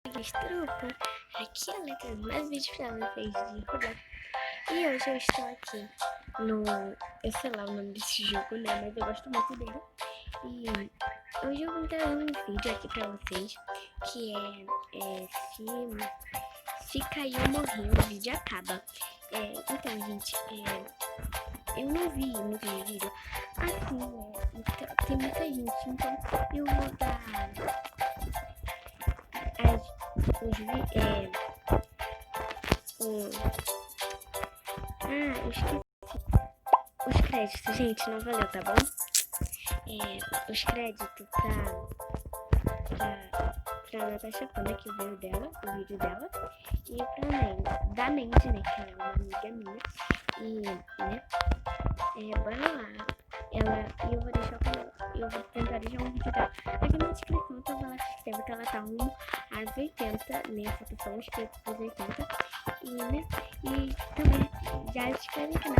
Trupa, aqui é a letra do mais vídeo pra vocês de Roblox. E hoje eu estou aqui no... eu sei lá o nome desse jogo, né? Mas eu gosto muito dele. E hoje eu vou trazer um vídeo aqui pra vocês, que se caiu, morreu, o vídeo acaba. Então, gente, eu não vi muito vídeo assim, então, tem muita gente, então eu vou dar eu esqueci. Os créditos, gente, não valeu, tá bom? Os créditos pra Natasha Panda, que veio dela, o vídeo dela, e pra da Mandy, né, que ela é uma amiga minha, e, né, bora lá, eu vou deixar eu vou tentar deixar um vídeo dela aqui na descrição, então vai lá, se inscreve, que ela tá rumo às 80, né, faltam inscritos pros 80, e, né, e também já se inscreve no canal,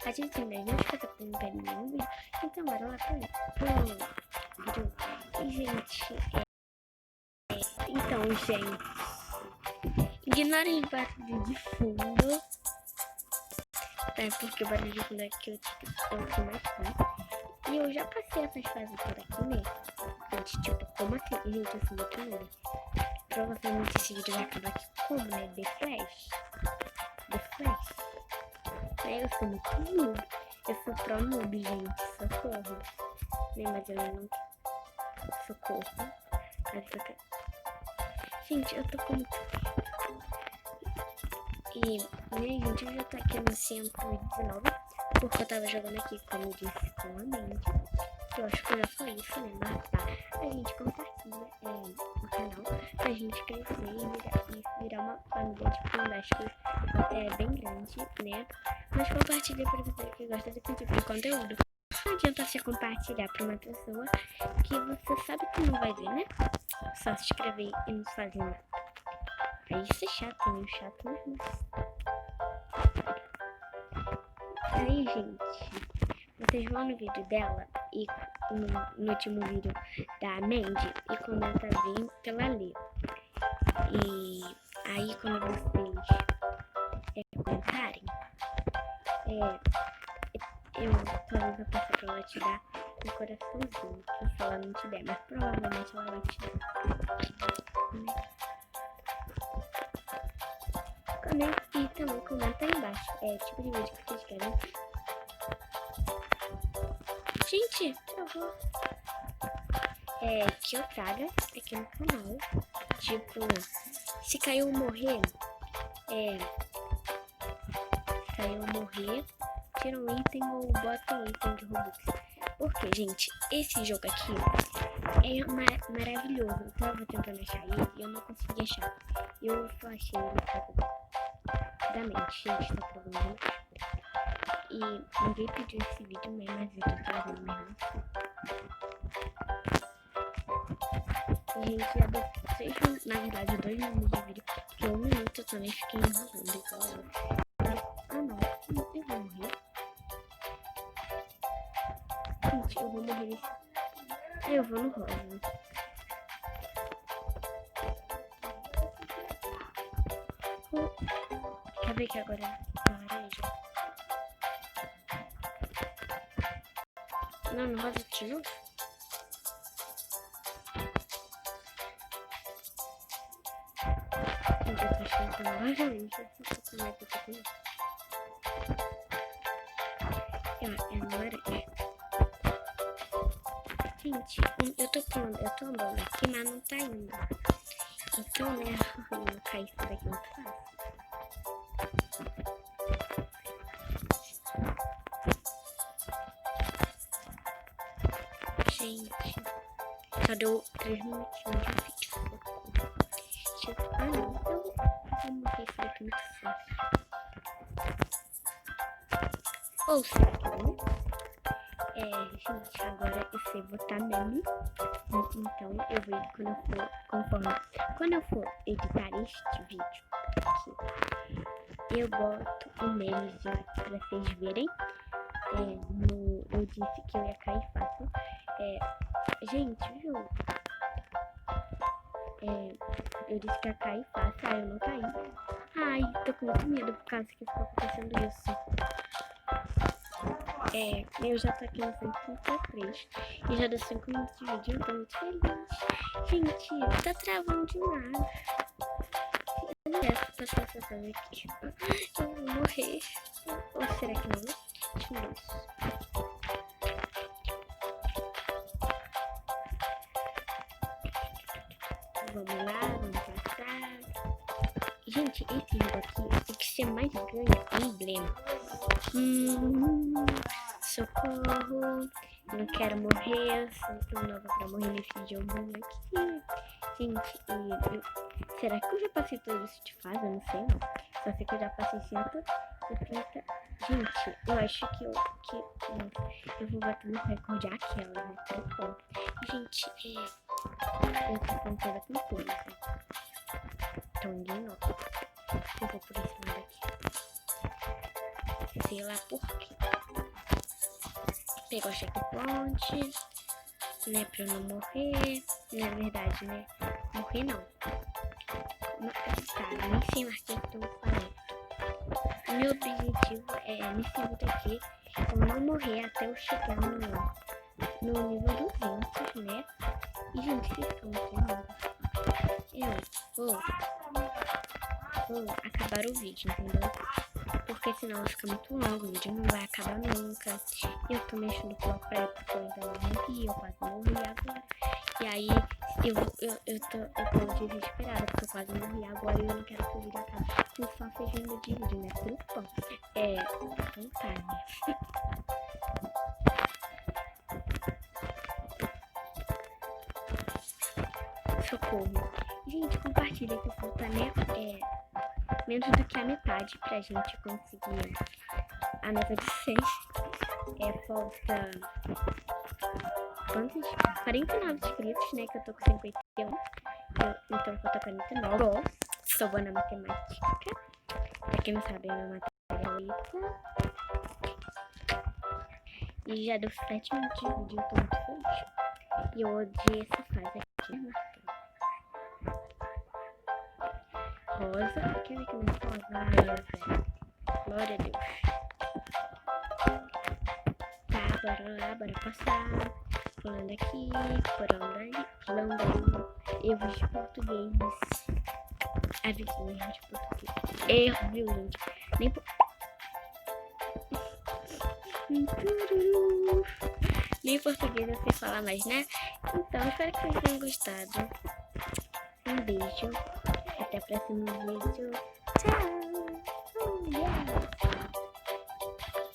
a gente ainda não escuta pra não perder nenhum vídeo, então bora lá pro vídeo. E, gente, então, gente, ignorem o barulho de fundo, porque o barulho de fundo é que eu sou mais fã. E eu já passei essas fases por aqui, né? Gente, tipo, como assim? Gente, eu sou muito nerd. Provavelmente esse vídeo vai acabar aqui como, né? The Flash. Eu sou muito noob. Eu sou pro noob, gente. Socorro. Né? Mas eu não... Socorro. Gente, eu tô com muito... E, né, gente, eu já tô aqui no 119. Porque eu tava jogando aqui, como eu disse, com a Mandy. Eu acho que eu já falei isso, né? Mas tá. A gente compartilha no canal pra gente crescer e virar uma família de plásticos bem grande, né? Mas compartilha pra você que gosta desse tipo de conteúdo. Não adianta você compartilhar pra uma pessoa que você sabe que não vai ver, né? Só se inscrever e não fazer nada. Aí isso é chato, meio chato mesmo. Aí, gente, vocês vão no vídeo dela e no último vídeo da Mandy e comenta bem pela Lê. E aí quando vocês comentarem, talvez eu possa pra ela te dar um coraçãozinho, se ela não te der, mas provavelmente ela vai te dar. E também comenta aí embaixo, tipo de vídeo que vocês querem. Gente, travou. Que eu traga aqui no canal. Tipo, se caiu ou morrer, tira um item ou bota um item de Robux. Porque, gente, esse jogo aqui é maravilhoso. Eu tava tentando achar ele e eu não consegui achar. Eu só achei ele rapidamente, gente, tá problema. E ninguém pediu esse vídeo mesmo, mas eu tô trazendo mesmo. Gente, já deu 6 minutos, na verdade 2 minutos de vídeo, porque 1 minuto eu também fiquei enrolando igual eu. Não, eu vou morrer. Gente, eu vou morrer nesse... Aí eu vou no rosa. Quer ver que agora é laranja? Não, no rosa de novo? Gente, eu tô achando que é laranja. Como é que eu tô com isso? É laranja. Gente, eu tô andando aqui, mas não tá indo. Então, né, eu não cair isso daqui muito fácil. Gente, só deu 3 minutinhos de vídeo. Tipo, não, eu vou morrer isso daqui muito fácil. Ou será que não? Gente, agora eu sei botar meme. Então eu vou, quando eu for editar este vídeo aqui, eu boto um memezinho aqui pra vocês verem. Eu disse que eu ia cair fácil. Gente, viu? eu disse que ia cair fácil, aí eu não caí. Ai, tô com muito medo por causa que ficou acontecendo isso. Eu já tô aqui no 133 e já deu 5 minutos de vídeo, eu tô muito feliz. Gente, tá travando demais. Eu não quero passar essa coisa aqui. Eu vou morrer. Ou será que não? Deixa eu ver isso. Vamos lá, vamos passar. Gente, esse jogo aqui, o que você mais ganha é emblema. Socorro, não quero morrer, eu sou nova pra morrer nesse jogo aqui. Gente, será que eu já passei todo isso de fase? Eu não sei não. Só sei que eu já passei 170. Gente, eu acho que eu vou bater no recorde aquela, né? Então, gente, eu tô contando com coisa. Então ninguém nota. Eu vou por esse lado aqui. Sei lá por quê. Pegou o checkpoint, né, pra eu não morrer. Na verdade, né, morrer não. Tá, nem sei mais o que eu tô falando. Meu objetivo é, nesse vídeo aqui, eu não morrer até eu chegar no nível 200, né. E, gente, vocês estão entendendo? Eu vou acabar o vídeo, entendeu? Porque senão vai ficar muito longo, o vídeo não vai acabar nunca. Eu tô mexendo com a praia porque eu ainda não morri, eu quase morri agora. E aí eu tô desesperada porque eu quase morri agora e eu não quero que o vídeo acabe. Eu só fazendo de vídeo, né? Grupão. Então tá, né? Socorro. Gente, compartilha que falta, né? Menos do que a metade pra gente conseguir a meta de 6. Falta quantos? 49 inscritos, né? Que eu tô com 51. Então falta 49. Sou boa na matemática. Pra quem não sabe, é uma matéria 8. E já deu 7 minutos de vídeo, eu tô muito feliz. E eu odiei essa fase aqui, né? Rosa, quer ver que não é rosa? Glória a Deus. Tá, bora lá, bora passar. Pulando aqui, pulando ali, pulando ali. Erros de português. Avisinho, erro de português. Erro, viu, gente? Nem português eu sei falar mais, né? Então, espero que vocês tenham gostado. Um beijo. Até o próximo vídeo. Tchau!